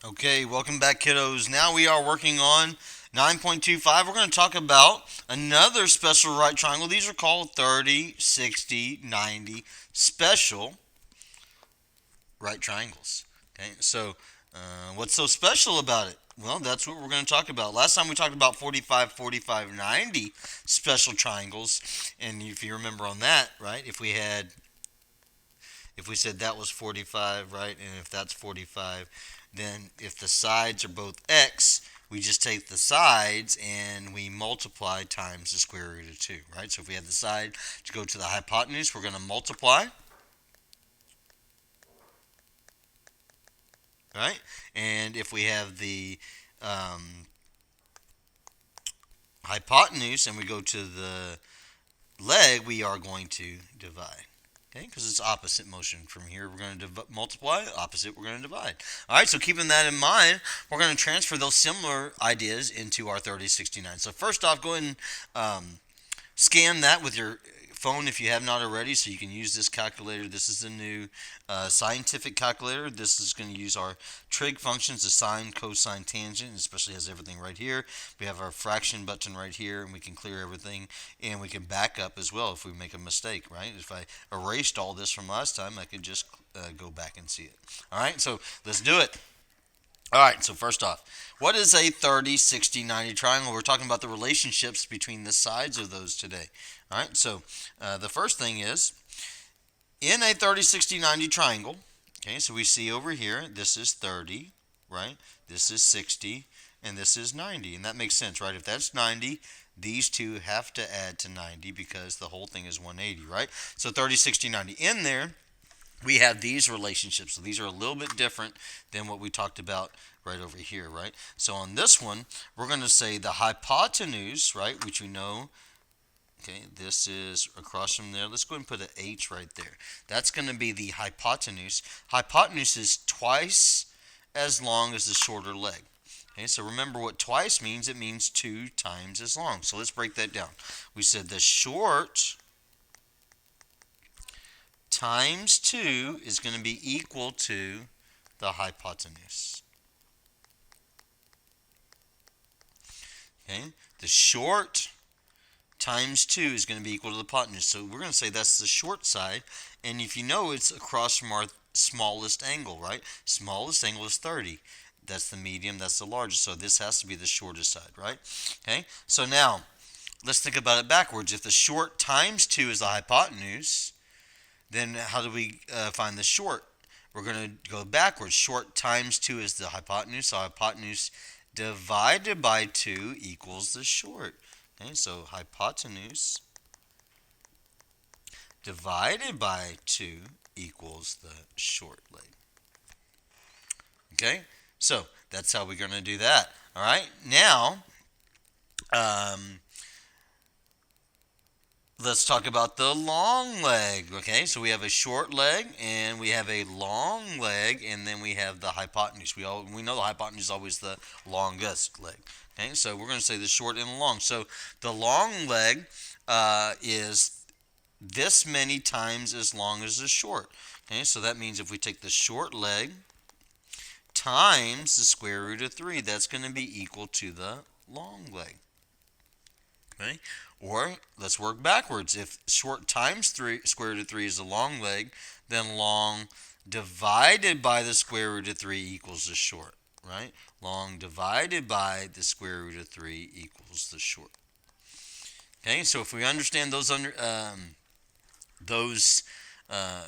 Okay, welcome back, kiddos. Now we are working on 9.25. We're going to talk about another special right triangle. These are called 30, 60, 90 special right triangles. Okay, so what's so special about it? Well, that's what we're going to talk about. Last time we talked about 45, 45, 90 special triangles. And if you remember on that, right, if we said that was 45, right, and if that's 45, then if the sides are both x, we just take the sides and we multiply times the square root of 2, right? So if we have the side to go to the hypotenuse, we're going to multiply, right? And if we have the um, hypotenuse and we go to the leg, we are going to divide. Okay, because it's opposite motion. From here, we're going to multiply. Opposite, we're going to divide. All right, so keeping that in mind, we're going to transfer those similar ideas into our 3069. So first off, go ahead and scan that with your phone if you have not already, so you can use this calculator. This is the new scientific calculator. This is going to use our trig functions, the sine, cosine, tangent, especially has everything right here. We have our fraction button right here, and we can clear everything, and we can back up as well if we make a mistake, right? If I erased all this from last time, I could just go back and see it. All right, so let's do it. All right, so first off, what is a 30, 60, 90 triangle? We're talking about the relationships between the sides of those today. All right, so the first thing is in a 30, 60, 90 triangle, okay, so we see over here, this is 30, right? This is 60, and this is 90. And that makes sense, right? If that's 90, these two have to add to 90 because the whole thing is 180, right? So 30, 60, 90. In there, we have these relationships. So these are a little bit different than what we talked about right over here, right? So on this one, we're going to say the hypotenuse, right, which we know, okay, this is across from there. Let's go ahead and put an H right there. That's going to be the hypotenuse. Hypotenuse is twice as long as the shorter leg. Okay, so remember what twice means. It means 2 times as long. So let's break that down. We said the short times 2 is going to be equal to the hypotenuse. Okay, the short times 2 is going to be equal to the hypotenuse. So we're going to say that's the short side. And if you know, it's across from our smallest angle, right? Smallest angle is 30. That's the medium, that's the largest. So this has to be the shortest side, right? Okay, so now let's think about it backwards. If the short times 2 is the hypotenuse, then how do we find the short? We're going to go backwards. Short times 2 is the hypotenuse. So hypotenuse divided by 2 equals the short. Okay, so hypotenuse divided by 2 equals the short leg. Okay, so that's how we're going to do that. All right, now um, let's talk about the long leg. Okay, so we have a short leg and we have a long leg, and then we have the hypotenuse. We know the hypotenuse is always the longest leg. Okay, so we're going to say the short and the long. So the long leg is this many times as long as the short. Okay, so that means if we take the short leg times the square root of 3, that's going to be equal to the long leg. Okay? Or let's work backwards. If short times 3 square root of 3 is the long leg, then long divided by the square root of 3 equals the short, right? Long divided by the square root of 3 equals the short. Okay, so if we understand those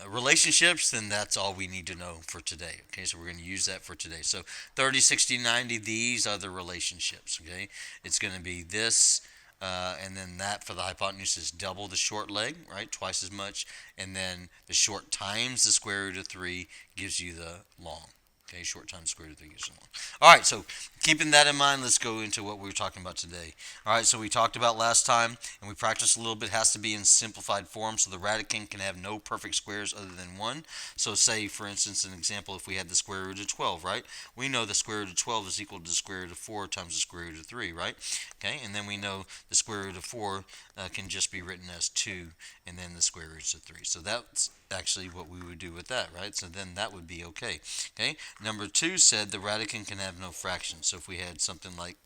relationships, then that's all we need to know for today. Okay, so we're going to use that for today. So 30, 60, 90, these are the relationships. Okay, it's going to be this, and then that for the hypotenuse is double the short leg, right? Twice as much. And then the short times the square root of 3 gives you the long. Okay, short times square root of 3 gives you long. All right, so keeping that in mind, let's go into what we were talking about today. All right, so we talked about last time, and we practiced a little bit, has to be in simplified form, so the radicand can have no perfect squares other than 1. So say, for instance, an example, if we had the square root of 12, right? We know the square root of 12 is equal to the square root of 4 times the square root of 3, right? Okay, and then we know the square root of 4 can just be written as 2, and then the square root of 3. So that's actually what we would do with that, right? So then that would be okay. Okay. Number 2 said the radicand can have no fraction. So if we had something like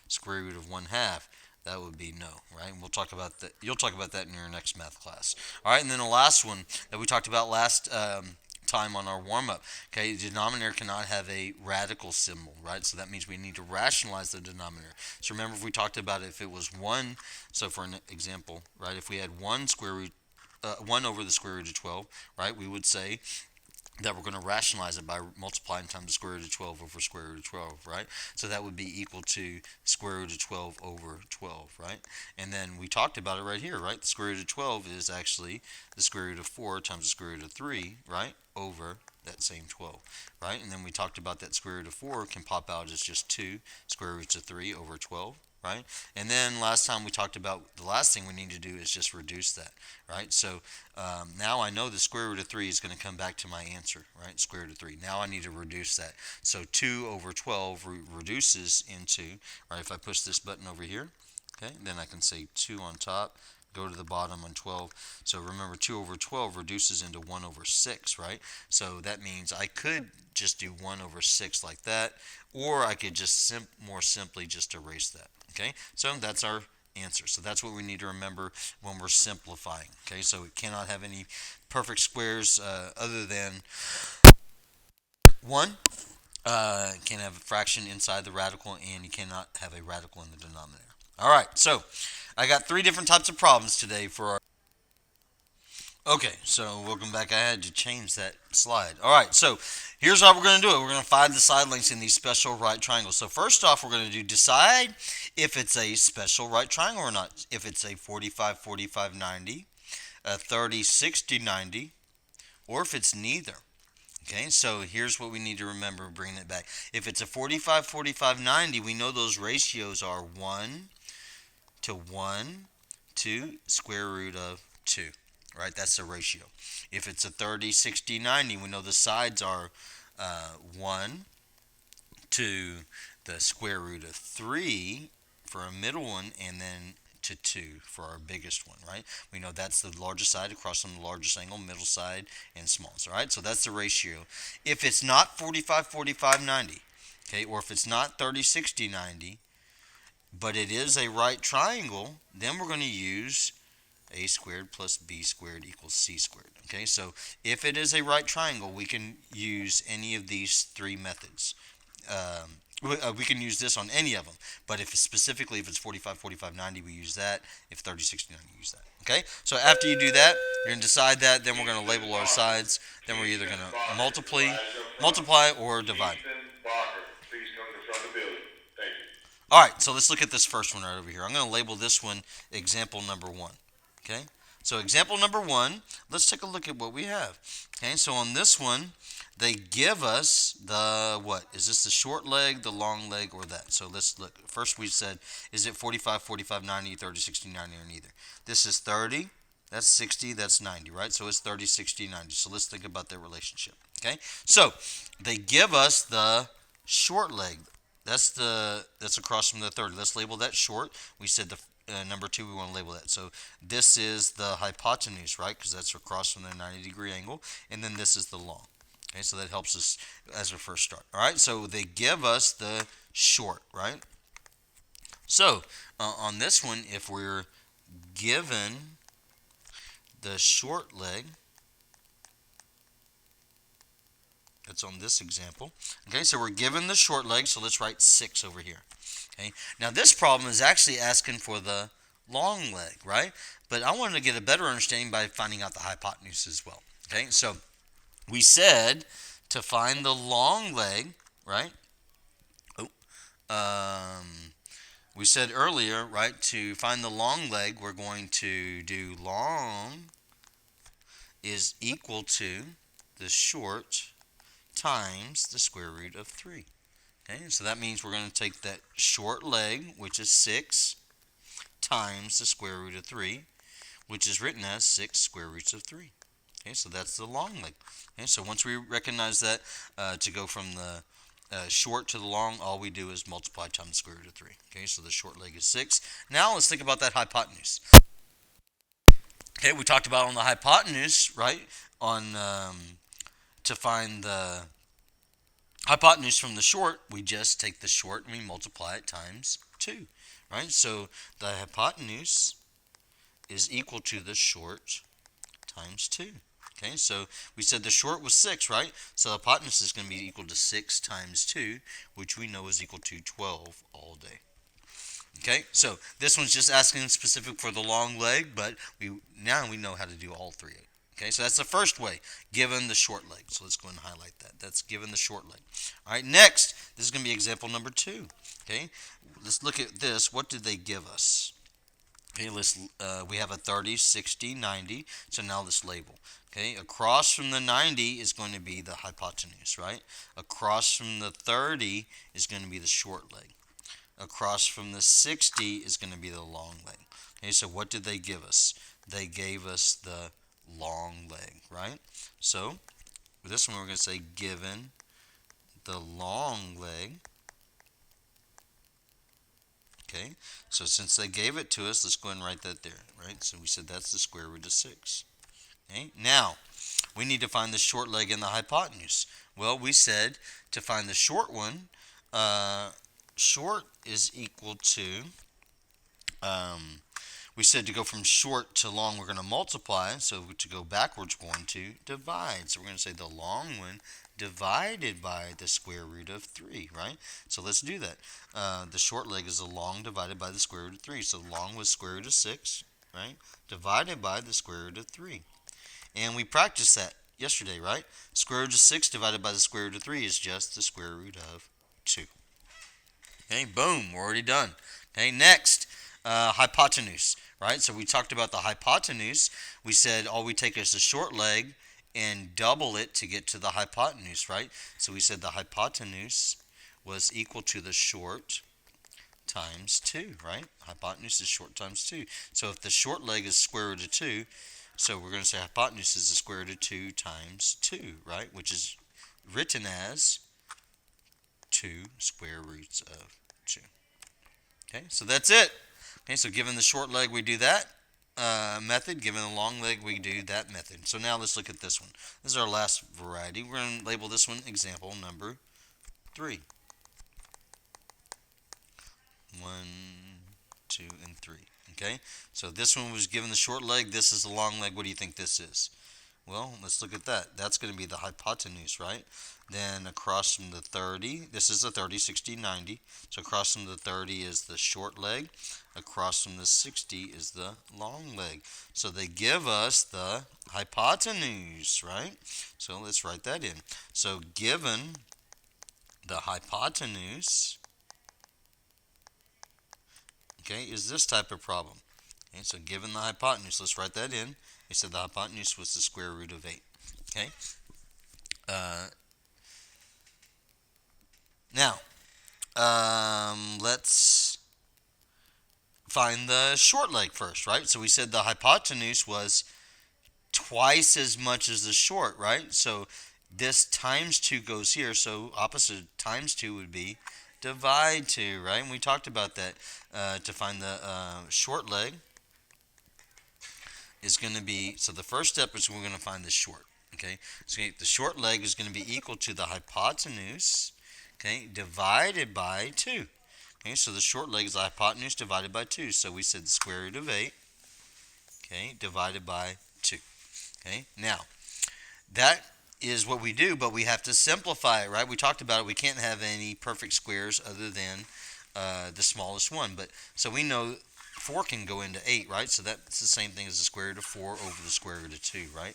square root of 1/2, that would be no, right? And we'll talk about that. You'll talk about that in your next math class. All right, and then the last one that we talked about last time on our warm-up. Okay, the denominator cannot have a radical symbol, right? So that means we need to rationalize the denominator. So remember, if we talked about if it was 1, so for an example, right, if we had 1 over the square root of 12, right, we would say that we're going to rationalize it by multiplying times the square root of 12 over square root of 12, right? So that would be equal to square root of 12 over 12, right? And then we talked about it right here, right? The square root of 12 is actually the square root of 4 times the square root of 3, right? Over that same 12, right? And then we talked about that square root of 4 can pop out as just 2 square roots of 3 over 12, right? And then last time we talked about the last thing we need to do is just reduce that, right? So now I know the square root of 3 is going to come back to my answer, right? Square root of 3. Now I need to reduce that. So 2 over 12 reduces into, right, if I push this button over here, okay, then I can say 2 on top, go to the bottom on 12. So remember, 2 over 12 reduces into 1 over 6, right? So that means I could just do 1 over 6 like that, or I could just more simply just erase that. Okay, so that's our answer. So that's what we need to remember when we're simplifying. Okay, so it cannot have any perfect squares other than 1. It can have a fraction inside the radical, and you cannot have a radical in the denominator. All right, so I got 3 different types of problems today for our. Okay, so welcome back. I had to change that slide. All right, so here's how we're going to do it. We're going to find the side lengths in these special right triangles. So first off, we're going to decide if it's a special right triangle or not. If it's a 45, 45, 90, a 30, 60, 90, or if it's neither. Okay, so here's what we need to remember, bringing it back. If it's a 45, 45, 90, we know those ratios are 1 to 1 to square root of 2. Right, that's the ratio. If it's a 30, 60, 90, we know the sides are 1 to the square root of 3 for a middle one, and then to 2 for our biggest one, right? We know that's the largest side across from the largest angle, middle side, and smallest, all right? So that's the ratio. If it's not 45, 45, 90, okay, or if it's not 30, 60, 90, but it is a right triangle, then we're going to use a squared plus b squared equals c squared. Okay, so if it is a right triangle, we can use any of these 3 methods. We can use this on any of them, but if specifically if it's 45, 45, 90, we use that. If 30, 60, 90, we use that. Okay, so after you do that, you're going to decide that, then we're going to label our sides, then we're either going to multiply or divide. All right, so let's look at this first one right over here. I'm going to label this one example number 1. Okay, so example number 1, let's take a look at what we have. Okay, so on this one, they give us the, what? Is this the short leg, the long leg, or that? So let's look. First we said, is it 45, 45, 90, 30, 60, 90, or neither? This is 30, that's 60, that's 90, right? So it's 30, 60, 90. So let's think about their relationship. Okay, so they give us the short leg. That's across from the 30. Let's label that short. We said the number 2, we want to label that. So this is the hypotenuse, right? Because that's across from the 90-degree angle. And then this is the long. Okay, so that helps us as a first start. All right, so they give us the short, right? So on this one, if we're given the short leg, that's on this example. Okay, so we're given the short leg, so let's write 6 over here. Okay, now this problem is actually asking for the long leg, right? But I wanted to get a better understanding by finding out the hypotenuse as well. Okay, so we said to find the long leg, right? We said earlier, right, to find the long leg, we're going to do long is equal to the short times the square root of 3. Okay, so that means we're going to take that short leg, which is 6, times the square root of 3, which is written as 6 square roots of 3. Okay, so that's the long leg. Okay, so once we recognize that, to go from the short to the long, all we do is multiply times the square root of 3. Okay, so the short leg is 6. Now let's think about that hypotenuse. Okay, we talked about on the hypotenuse, right? on to find the hypotenuse from the short, we just take the short and we multiply it times 2, right? So the hypotenuse is equal to the short times 2. Okay, so we said the short was 6, right? So the hypotenuse is going to be equal to 6 times 2, which we know is equal to 12 all day. Okay, so this one's just asking specific for the long leg, but now we know how to do all three. Okay, so that's the first way, given the short leg. So let's go ahead and highlight that. That's given the short leg. All right, next, this is going to be example number 2. Okay, let's look at this. What did they give us? Okay, we have a 30, 60, 90. So now let's label. Okay, across from the 90 is going to be the hypotenuse, right? Across from the 30 is going to be the short leg. Across from the 60 is going to be the long leg. Okay, so what did they give us? They gave us the long leg, right? So with this one, we're going to say given the long leg. Okay, so since they gave it to us, let's go ahead and write that there, right? So we said that's the square root of 6. Okay, now we need to find the short leg and the hypotenuse. Well, we said to find the short one, short is equal to, we said to go from short to long, we're going to multiply. So to go backwards, we're going to divide. So we're going to say the long one divided by the square root of 3, right? So let's do that. The short leg is the long divided by the square root of 3. So long was square root of 6, right? Divided by the square root of 3. And we practiced that yesterday, right? Square root of 6 divided by the square root of 3 is just the square root of 2. Okay, boom, we're already done. Okay, next, hypotenuse, right? So we talked about the hypotenuse. We said all we take is the short leg and double it to get to the hypotenuse, right? So we said the hypotenuse was equal to the short times 2, right? Hypotenuse is short times 2. So if the short leg is square root of 2, so we're going to say hypotenuse is the square root of 2 times 2, right? Which is written as 2 square roots of 2. Okay, so that's it. Okay, so given the short leg, we do that method. Given the long leg, we do that method. So now let's look at this one. This is our last variety. We're going to label this one example number 3. 1, 2, and 3. Okay, so this one was given the short leg. This is the long leg. What do you think this is? Well, let's look at that. That's going to be the hypotenuse, right? Then across from the 30, this is the 30, 60, 90. So across from the 30 is the short leg. Across from the 60 is the long leg. So they give us the hypotenuse, right? So let's write that in. So given the hypotenuse, okay, is this type of problem. Okay, so given the hypotenuse, let's write that in. They said the hypotenuse was the square root of 8. Okay. Now, let's find the short leg first, right? So we said the hypotenuse was twice as much as the short, right? So this times 2 goes here. So opposite times 2 would be divide 2, right? And we talked about that to find the short leg is going to be, so the first step is we're going to find the short, okay? So the short leg is going to be equal to the hypotenuse, okay, divided by 2. Okay, so the short leg is the hypotenuse divided by 2. So we said the square root of 8, okay, divided by 2. Okay, now, that is what we do, but we have to simplify it, right? We talked about it. We can't have any perfect squares other than the smallest one. But so we know 4 can go into 8, right? So that's the same thing as the square root of 4 over the square root of 2, right?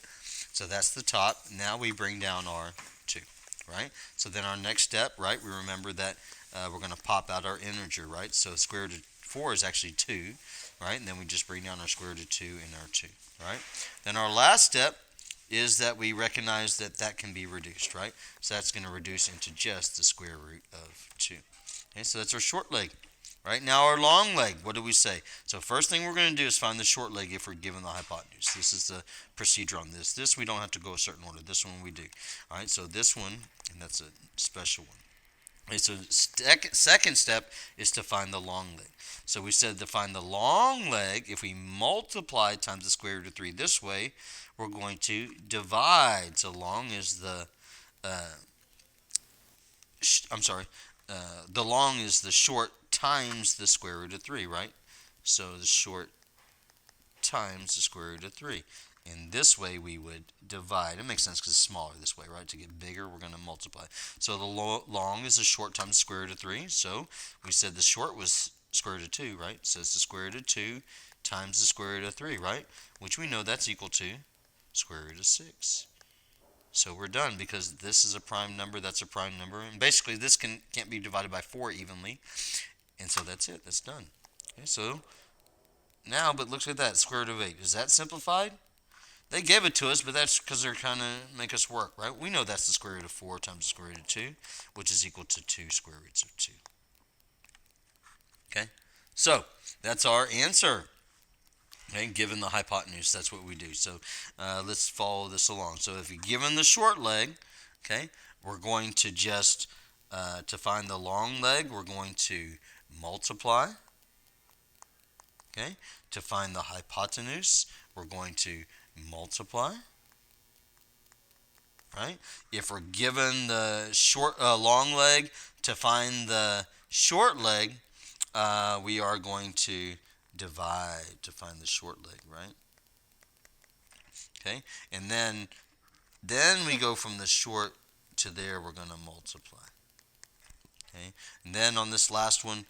So that's the top. Now we bring down our 2, right? So then our next step, right, we remember that we're going to pop out our integer, right? So square root of 4 is actually 2, right? And then we just bring down our square root of 2 and our 2, right? Then our last step is that we recognize that that can be reduced, right? So that's going to reduce into just the square root of 2. Okay, so that's our short leg. Right, now our long leg, what do we say? So first thing we're going to do is find the short leg if we're given the hypotenuse. This is the procedure on this. This we don't have to go a certain order. This one we do. All right, so this one, and that's a special one. Okay, so second step is to find the long leg. So we said to find the long leg, if we multiply times the square root of 3 this way, we're going to divide. So long is uh, I'm sorry, the long is the short times the square root of 3, right? So the short times the square root of 3. And this way we would divide. It makes sense because it's smaller this way, right? To get bigger, we're going to multiply. So the long is the short times the square root of 3. So we said the short was square root of 2, right? So it's the square root of 2 times the square root of 3, right? Which we know that's equal to square root of 6. So we're done because this is a prime number, that's a prime number. And basically this can't be divided by 4 evenly. And so that's it. That's done. Okay, so now, but look at that, square root of 8. Is that simplified? They gave it to us, but that's because they're kind of make us work, right? We know that's the square root of 4 times the square root of 2, which is equal to 2 square roots of 2. Okay? So, that's our answer. Okay, given the hypotenuse, that's what we do. So, let's follow this along. So, if you're given the short leg, okay, we're going to just, to find the long leg, we're going to multiply. Okay, to find the hypotenuse, we're going to multiply. Right? If we're given the long leg, to find the short leg, we are going to divide to find the short leg, right? Okay, and then we go from the short to there. We're going to multiply. Okay, and then on this last one,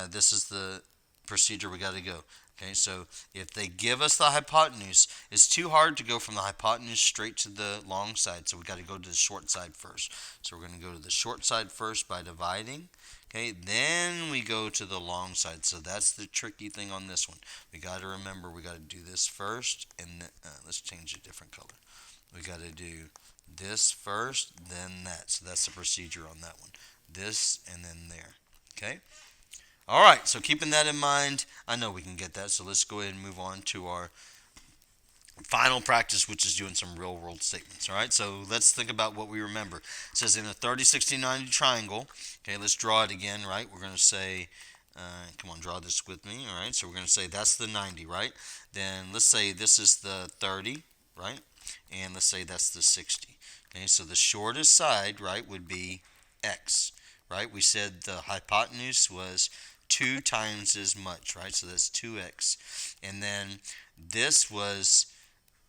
this is the procedure we got to go. Okay, so if they give us the hypotenuse, it's too hard to go from the hypotenuse straight to the long side, so we got to go to the short side first. So we're going to go to the short side first by dividing. Okay, then we go to the long side. So that's the tricky thing on this one. We got to remember we got to do this first, and let's change a different color. We got to do this first, then that. So that's the procedure on that one. This and then there. Okay. All right, so keeping that in mind, I know we can get that. So let's go ahead and move on to our final practice, which is doing some real world statements. All right, so let's think about what we remember. It says in a 30, 60, 90 triangle, okay, let's draw it again, right? We're going to say, come on, draw this with me. All right, so we're going to say that's the 90, right? Then let's say this is the 30, right? And let's say that's the 60. Okay, so the shortest side, right, would be x, right? We said the hypotenuse was 2 times as much, right? So that's 2x. And then this was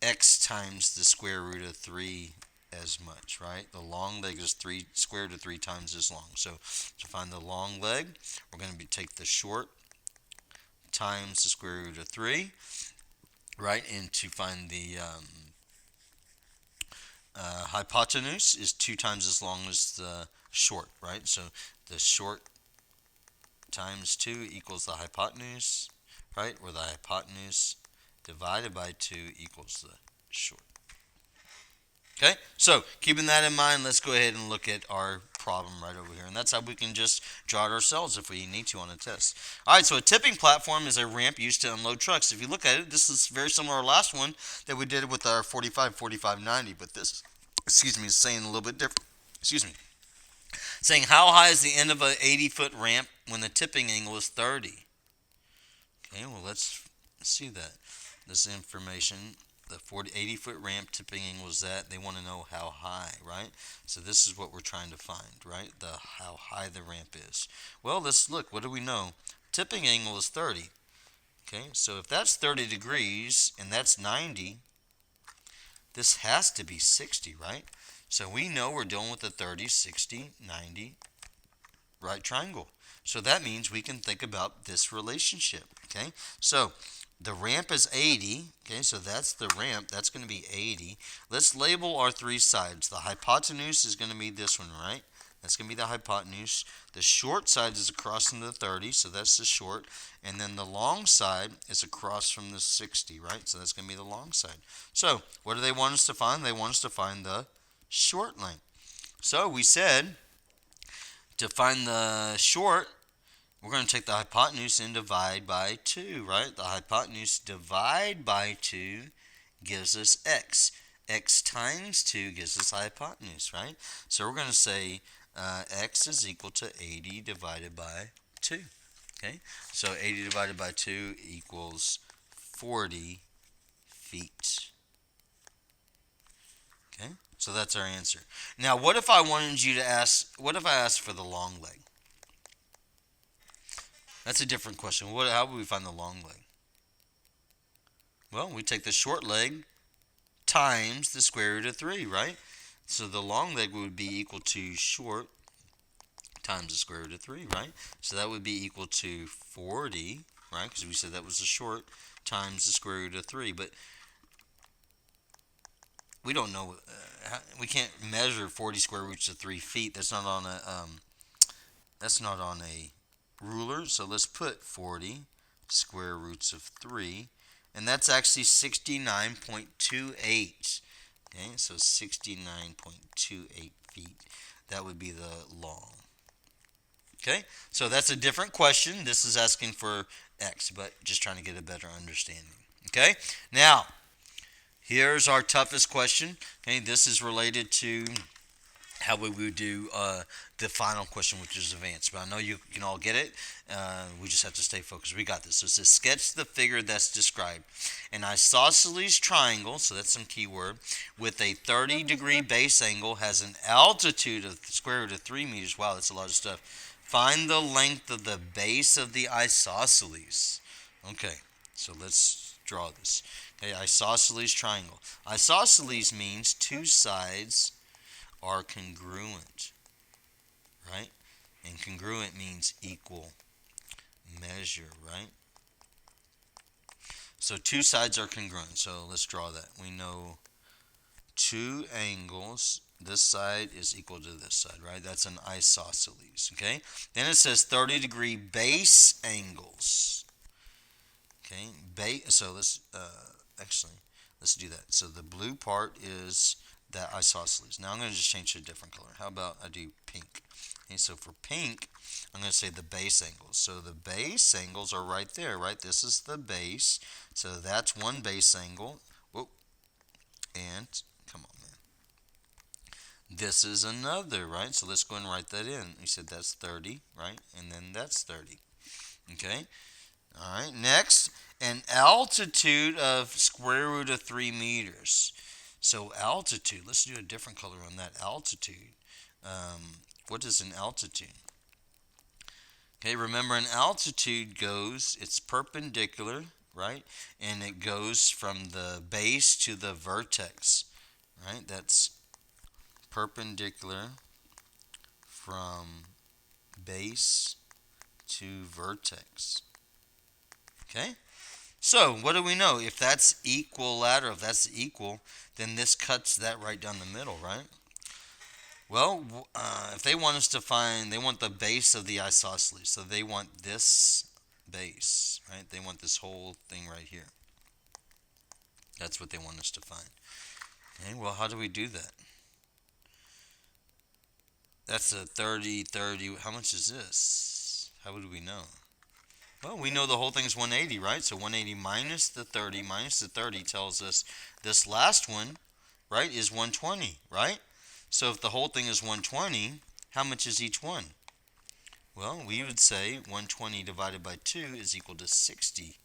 x times the square root of 3 as much, right? The long leg is 3 square root of 3 times as long. So to find the long leg, we're going to take the short times the square root of 3, right? And to find the hypotenuse is 2 times as long as the short, right? So the short times 2 equals the hypotenuse, right? Or the hypotenuse divided by 2 equals the short. Okay, so keeping that in mind, let's go ahead and look at our problem right over here. And that's how we can just draw it ourselves if we need to on a test. All right, so a tipping platform is a ramp used to unload trucks. If you look at it, this is very similar to our last one that we did with our 4590, but this, excuse me, is saying a little bit different. Excuse me. Saying how high is the end of an 80-foot ramp when the tipping angle is 30? Okay, well, let's see that. This information, the 80-foot ramp tipping angle is that. They want to know how high, right? So this is what we're trying to find, right? How high the ramp is. Well, let's look. What do we know? Tipping angle is 30. Okay, so if that's 30 degrees and that's 90, this has to be 60, right? So we know we're dealing with a 30, 60, 90 right triangle. So that means we can think about this relationship, okay? So the ramp is 80, okay, so that's the ramp. That's going to be 80. Let's label our 3 sides. The hypotenuse is going to be this one, right? That's going to be the hypotenuse. The short side is across from the 30, so that's the short. And then the long side is across from the 60, right? So that's going to be the long side. So what do they want us to find? They want us to find the short length. So we said to find the short, we're going to take the hypotenuse and divide by 2, right? The hypotenuse divide by 2 gives us x. X times 2 gives us the hypotenuse, right? So we're going to say x is equal to 80 divided by 2. Okay, so 80 divided by 2 equals 40 feet. Okay, so that's our answer. Now, what if I wanted you to ask, what if I asked for the long leg? That's a different question. How would we find the long leg? Well, we take the short leg times the square root of 3, right? So the long leg would be equal to short times the square root of 3, right? So that would be equal to 40, right? Because we said that was the short times the square root of 3. But we don't know, we can't measure 40 square roots of 3 feet. That's not on a ruler. So let's put 40 square roots of 3. And that's actually 69.28. Okay, so 69.28 feet. That would be the long. Okay, so that's a different question. This is asking for x, but just trying to get a better understanding. Okay, now here's our toughest question. Okay, this is related to how we would do the final question, which is advanced. But I know you can all get it. We just have to stay focused. We got this. So it says, sketch the figure that's described. An isosceles triangle, so that's some keyword, with a 30-degree base angle has an altitude of the square root of 3 meters. Wow, that's a lot of stuff. Find the length of the base of the isosceles. Okay, so let's draw this. Okay, isosceles triangle. Isosceles means two sides are congruent, right? And congruent means equal measure, right? So two sides are congruent. So let's draw that. We know two angles. This side is equal to this side, right? That's an isosceles, okay? Then it says 30-degree base angles. Okay, so let's let's do that. So the blue part is that isosceles. Now I'm going to just change to a different color. How about I do pink? Okay, so for pink, I'm going to say the base angles. So the base angles are right there, right? This is the base. So that's one base angle. Whoa. And, come on, man. This is another, right? So let's go and write that in. We said that's 30, right? And then that's 30. Okay? All right, next, an altitude of square root of 3 meters. So altitude, let's do a different color on that. Altitude. What is an altitude? Okay, remember an altitude it's perpendicular, right? And it goes from the base to the vertex, right? That's perpendicular from base to vertex. Okay? So, what do we know? If that's equilateral, if that's equal, then this cuts that right down the middle, right? Well, if they want us to find, they want the base of the isosceles. So they want this base, right? They want this whole thing right here. That's what they want us to find. Okay, well, how do we do that? That's a 30, 30. How much is this? How would we know? Well, we know the whole thing is 180, right? So 180 minus the 30 tells us this last one, right, is 120, right? So if the whole thing is 120, how much is each one? Well, we would say 120 divided by 2 is equal to 60,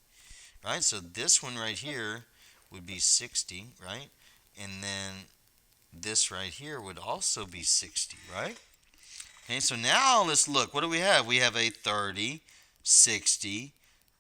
right? So this one right here would be 60, right? And then this right here would also be 60, right? Okay, so now let's look. What do we have? We have a 30, 60,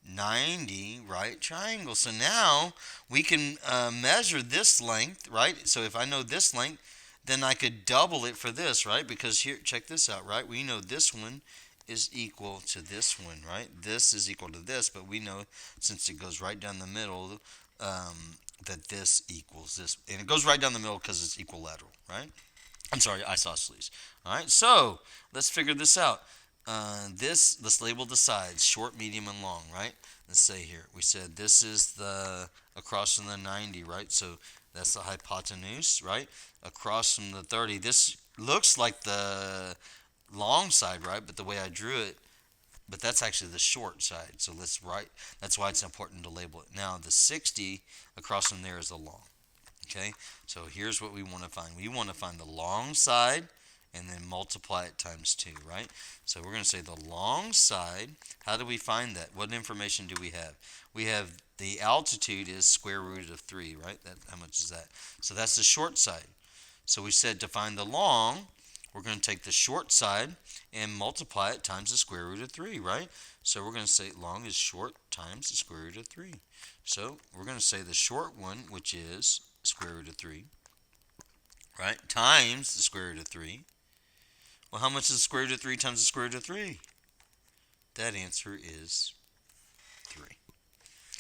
90 right triangle. So now we can measure this length, right? So if I know this length, then I could double it for this, right? Because here, check this out, right? We know this one is equal to this one, right? This is equal to this, but we know since it goes right down the middle that this equals this. And it goes right down the middle because it's equilateral, right? I'm sorry, isosceles. All right, so let's figure this out. Let's label the sides, short, medium, and long, right? Let's say here, we said this is the across from the 90, right? So that's the hypotenuse, right? Across from the 30, this looks like the long side, right? But the way I drew it, but that's actually the short side. So let's write, that's why it's important to label it. Now the 60 across from there is the long. Okay, so here's what we want to find. We want to find the long side and then multiply it times 2, right? So we're going to say the long side. How do we find that? What information do we have? We have the altitude is square root of 3, right? How much is that? So that's the short side. So we said to find the long, we're going to take the short side and multiply it times the square root of 3, right? So we're going to say long is short times the square root of 3. So we're going to say the short one, which is square root of 3, right, times the square root of 3. Well, how much is the square root of 3 times the square root of 3? That answer is 3.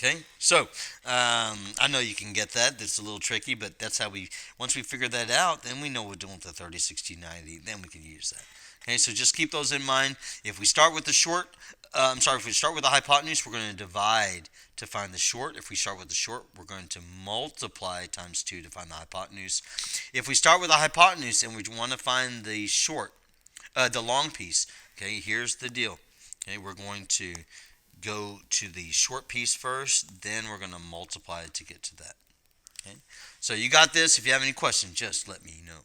Okay, so I know you can get that. That's a little tricky, but that's how once we figure that out, then we know we're doing with the 30, 60, 90. Then we can use that. Okay, so just keep those in mind. If we start with the if we start with the hypotenuse, we're going to divide to find the short. If we start with the short, we're going to multiply times 2 to find the hypotenuse. If we start with the hypotenuse and we want to find the the long piece, okay, here's the deal. Okay, we're going to go to the short piece first, then we're going to multiply it to get to that. Okay? So you got this. If you have any questions, just let me know.